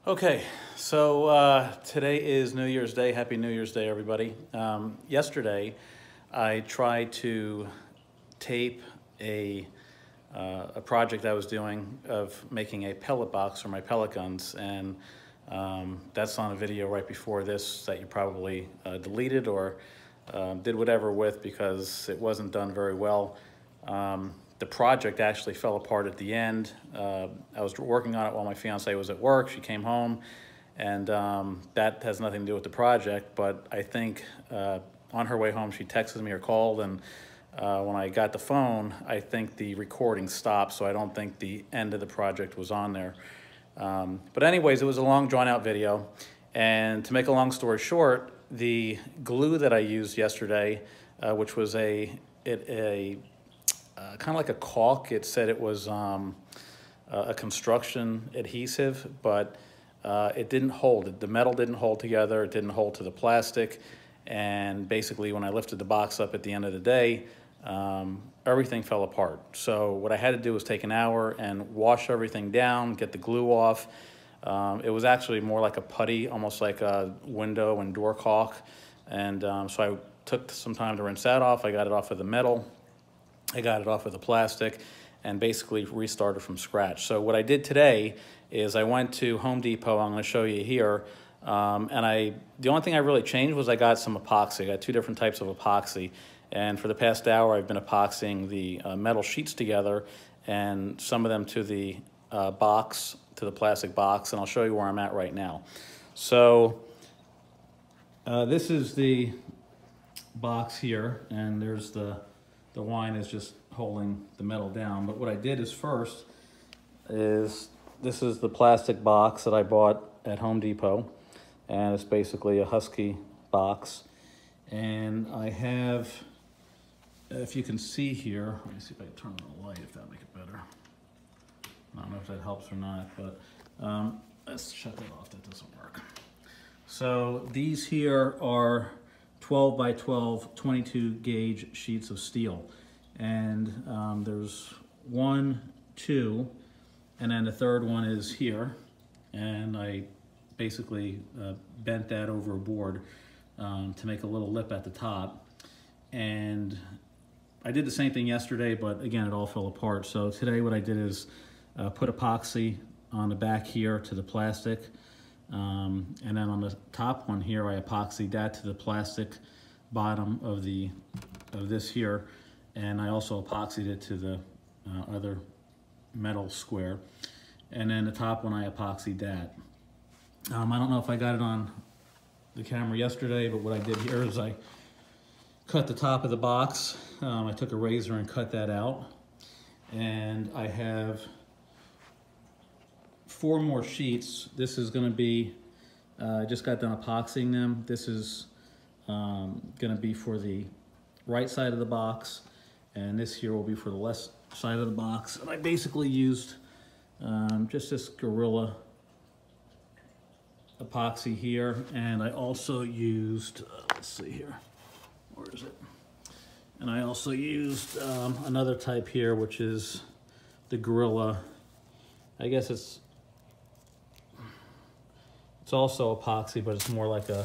Okay, so today is New Year's Day. Happy New Year's Day, everybody. Yesterday, I tried to tape a project I was doing of making a pellet box for my pellet guns, and that's on a video right before this that you probably deleted or did whatever with because it wasn't done very well. The project actually fell apart at the end. I was working on it while my fiance was at work. She came home, and that has nothing to do with the project, but I think on her way home she texted me or called, and when I got the phone, I think the recording stopped, so I don't think the end of the project was on there. But anyways, it was a long, drawn-out video, and to make a long story short, the glue that I used yesterday, which was kind of like a caulk. It said it was a construction adhesive, but it didn't hold. The metal didn't hold together. It didn't hold to the plastic. And basically, when I lifted the box up at the end of the day, everything fell apart. So what I had to do was take an hour and wash everything down, get the glue off. It was actually more like a putty, almost like a window and door caulk. And so I took some time to rinse that off. I got it off of the metal. I got it off of the plastic and basically restarted from scratch. So what I did today is I went to Home Depot. I'm going to show you here. And the only thing I really changed was I got some epoxy. I got two different types of epoxy. And for the past hour, I've been epoxying the metal sheets together and some of them to the box, to the plastic box. And I'll show you where I'm at right now. So this is the box here, and there's the wine is just holding the metal down. But what I did is first is this is the plastic box that I bought at Home Depot, and it's basically a Husky box. And I have, if you can see here, let me see if I can turn on the light if that'll make it better. I don't know if that helps or not, but let's shut that off. That doesn't work. So these here are 12 by 12, 22 gauge sheets of steel. And there's 1, 2, and then the third one is here. And I basically bent that over a board to make a little lip at the top. And I did the same thing yesterday, but again, it all fell apart. So today what I did is put epoxy on the back here to the plastic. And then on the top one here, I epoxied that to the plastic bottom of this here, and I also epoxied it to the other metal square. And then the top one, I epoxied that. I don't know if I got it on the camera yesterday, but what I did here is I cut the top of the box. I took a razor and cut that out. And I have 4 more sheets. This is going to be, I just got done epoxying them. This is going to be for the right side of the box, and this here will be for the left side of the box. And I basically used just this Gorilla epoxy here, and I also used, let's see here, where is it? And I also used another type here, which is the Gorilla. I guess it's also epoxy, but it's more like a,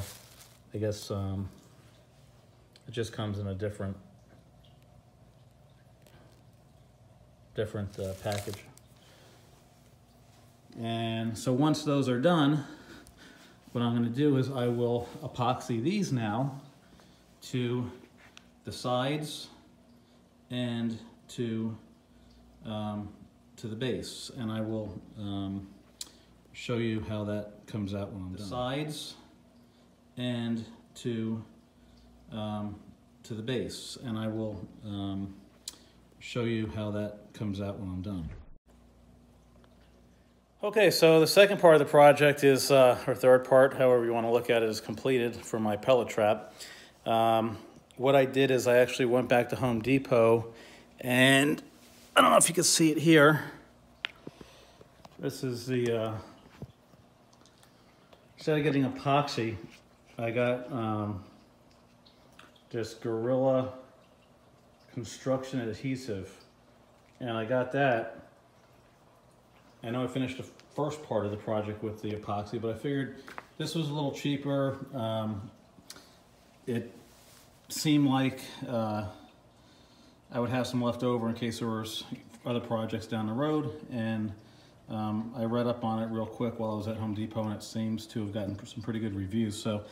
I guess it just comes in a different package. And so once those are done, what I'm going to do is I will epoxy these now to the sides and to the base, and I will show you how that comes out when I'm done. The sides and to the base, and I will show you how that comes out when I'm done. Okay, so the second part of the project is, or third part, however you want to look at it, is completed for my pellet trap. What I did is I actually went back to Home Depot, and I don't know if you can see it here. This is the, instead of getting epoxy, I got this Gorilla construction adhesive, and I got that. I know I finished first part of the project with the epoxy, but I figured this was a little cheaper. It seemed like I would have some left over in case there was other projects down the road, and I read up on it real quick while I was at Home Depot, and it seems to have gotten some pretty good reviews. So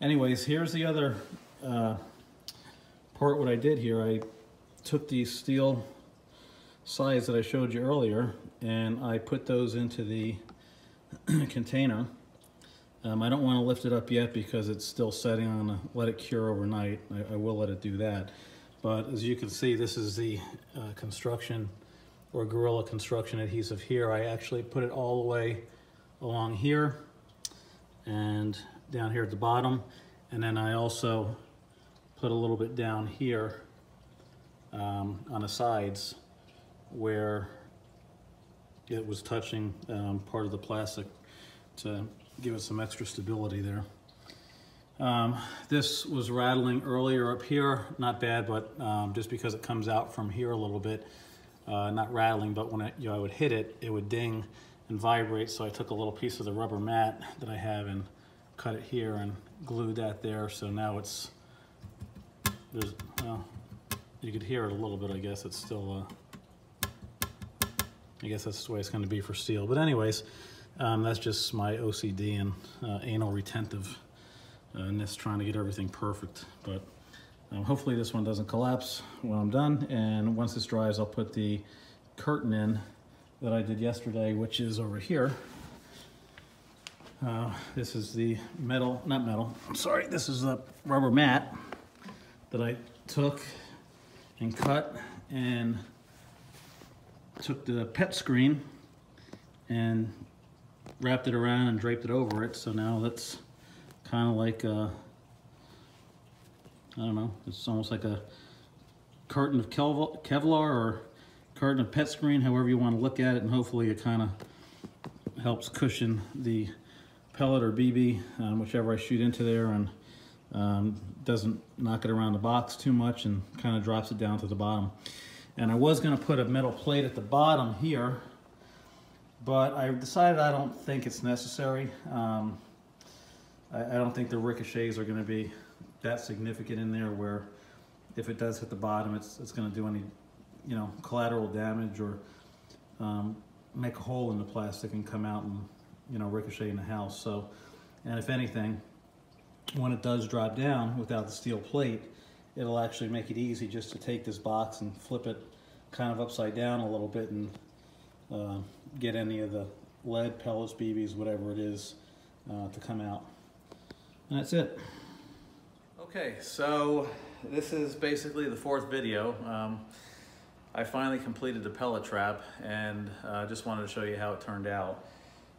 anyways, here's the other part. What I did here, I took these steel sides that I showed you earlier, and I put those into the container. I don't want to lift it up yet because it's still setting. I'm going to let it cure overnight. I will let it do that. But as you can see, this is the construction or Gorilla construction adhesive here. I actually put it all the way along here and down here at the bottom. And then I also put a little bit down here on the sides where it was touching part of the plastic to give it some extra stability there. This was rattling earlier up here, not bad, but just because it comes out from here a little bit, not rattling, but when I would hit it, it would ding and vibrate. So I took a little piece of the rubber mat that I have and cut it here and glued that there. So now it's, well, you could hear it a little bit. I guess it's still, I guess that's the way it's going to be for steel. But anyways, that's just my OCD and anal retentive. And it's trying to get everything perfect, but hopefully this one doesn't collapse when I'm done. And once this dries, I'll put the curtain in that I did yesterday, which is over here. This is the metal, not metal, I'm sorry, this is the rubber mat that I took and cut and took the pet screen and wrapped it around and draped it over it. So now that's kind of like I don't know, it's almost like a carton of Kevlar or carton of pet screen, however you want to look at it, and hopefully it kind of helps cushion the pellet or BB, whichever I shoot into there, and doesn't knock it around the box too much and kind of drops it down to the bottom. And I was going to put a metal plate at the bottom here, but I decided I don't think it's necessary. I don't think the ricochets are going to be that significant in there where if it does hit the bottom, it's going to do any, you know, collateral damage or make a hole in the plastic and come out and, you know, ricochet in the house. So, and if anything, when it does drop down without the steel plate, it'll actually make it easy just to take this box and flip it kind of upside down a little bit and get any of the lead, pellets, BBs, whatever it is, to come out. And that's it. Okay, so this is basically the fourth video. I finally completed the pellet trap, and just wanted to show you how it turned out.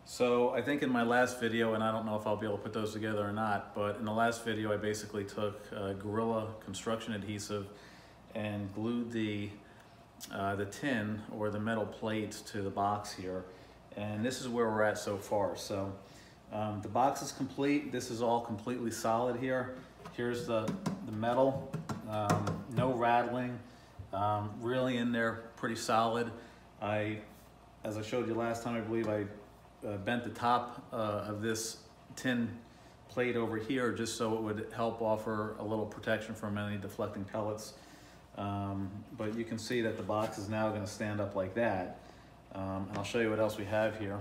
So I think in my last video, and I don't know if I'll be able to put those together or not, but in the last video I basically took Gorilla construction adhesive and glued the tin or the metal plates to the box here. And this is where we're at so far. So the box is complete. This is all completely solid here. Here's the metal, no rattling, really in there, pretty solid. As I showed you last time, I believe I bent the top of this tin plate over here just so it would help offer a little protection from any deflecting pellets. But you can see that the box is now going to stand up like that. And I'll show you what else we have here.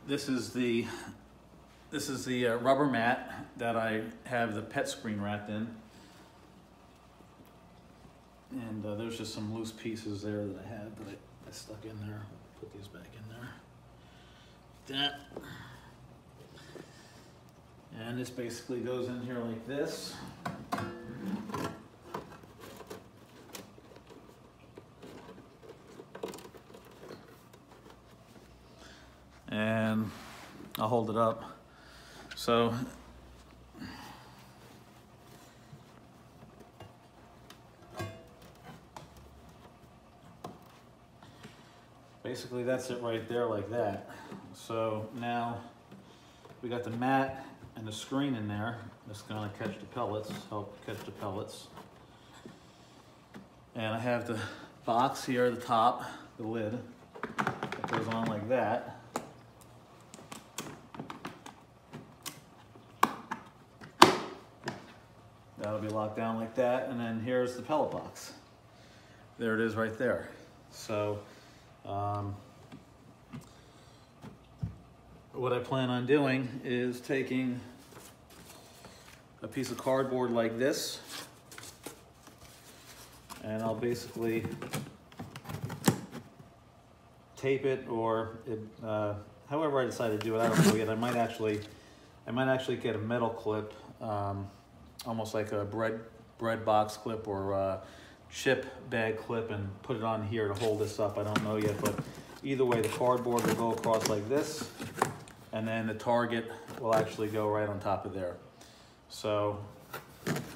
This is the rubber mat that I have the pet screen wrapped in. And there's just some loose pieces there that I had that I stuck in there. I'll put these back in there. Like that. And this basically goes in here like this. And I'll hold it up. So basically that's it right there like that. So now we got the mat and the screen in there. That's gonna catch the pellets, help catch the pellets. And I have the box here at the top the lid. It goes on like that. That'll be locked down like that, and then here's the pellet box. There it is right there. So what I plan on doing is taking a piece of cardboard like this, and I'll basically tape it, or however I decide to do it. I don't know yet. I might actually get a metal clip, almost like a bread box clip or chip bag clip, and put it on here to hold this up. I don't know yet, but either way, the cardboard will go across like this, and then the target will actually go right on top of there. So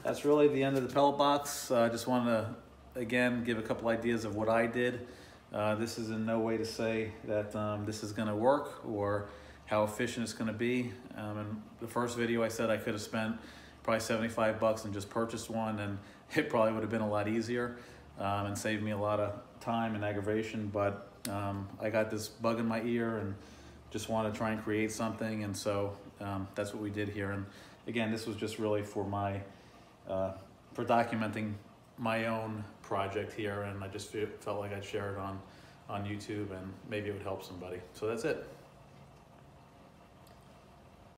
that's really the end of the pellet box. I just wanted to, again, give a couple ideas of what I did. This is in no way to say that this is gonna work or how efficient it's gonna be. In the first video I said I could have spent probably 75 bucks and just purchased one, and it probably would have been a lot easier and saved me a lot of time and aggravation, but I got this bug in my ear and just wanted to try and create something, and so that's what we did here. And again, this was just really for my for documenting my own project here, and I just felt like I'd share it on YouTube, and maybe it would help somebody. So that's it.